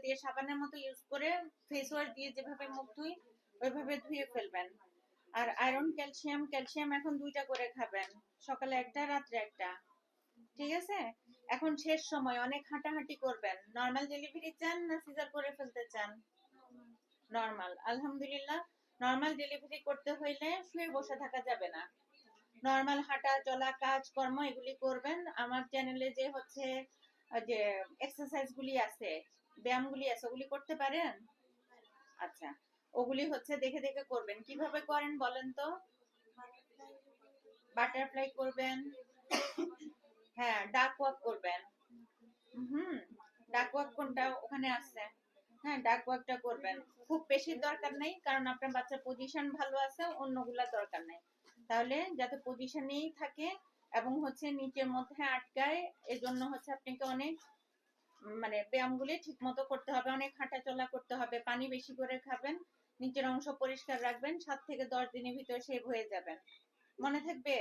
দিয়ে সাবানের মতো ইউজ করে ফেস ওয়াশ দিয়ে যেভাবে মুখ ধুই ওইভাবে ধুয়ে ফেলবেন। আর আয়রন ক্যালসিয়াম, ক্যালসিয়াম এখন 2টা করে খাবেন, সকালে একটা রাত্রে একটা। ঠিক আছে? এখন শেষ সময়, অনেক হাঁটাহাঁটি করবেন। নরমাল ডেলিভারি চান না সিজার করে ফেলতে চান? নরমাল, আলহামদুলিল্লাহ। নরমাল ডেলিভারি করতে হইলে শুয়ে বসে থাকা যাবে না, নরমাল হাঁটা চলা কাজ কর্ম এগুলি করবেন। আমার চ্যানেলে যে হচ্ছে যে এক্সারসাইজ গুলি আছে, ব্যায়ামগুলি আছে, ওগুলি করতে পারেন? আচ্ছা, ওগুলি হচ্ছে দেখে দেখে করবেন। কিভাবে করেন বলেন তো? বাটারফ্লাই করবেন, হ্যাঁ ডাক ওয়াক করবেন। হুম, ডাক ওয়াক কোনটা ওখানে আছে? হ্যাঁ ডাক ওয়াকটা করবেন। খুব বেশি দরকার নেই, কারণ আপনার বাচ্চার পজিশন ভালো আছে, অন্যগুলা দরকার নেই। তাহলে যাতে পজিশনেই থাকে এবং হচ্ছে নিচের মধ্যে আটকায়, এজন্য হচ্ছে আপনাকে অনেক মানে ব্যায়ামগুলি ঠিক মতো করতে হবে, অনেক হাঁটা চলা করতে হবে, পানি বেশি করে খাবেন, নিচের অংশ পরিষ্কার রাখবেন। 7 থেকে 10 দিনের ভিতরে সেভ হয়ে যাবেন। মনে থাকবে?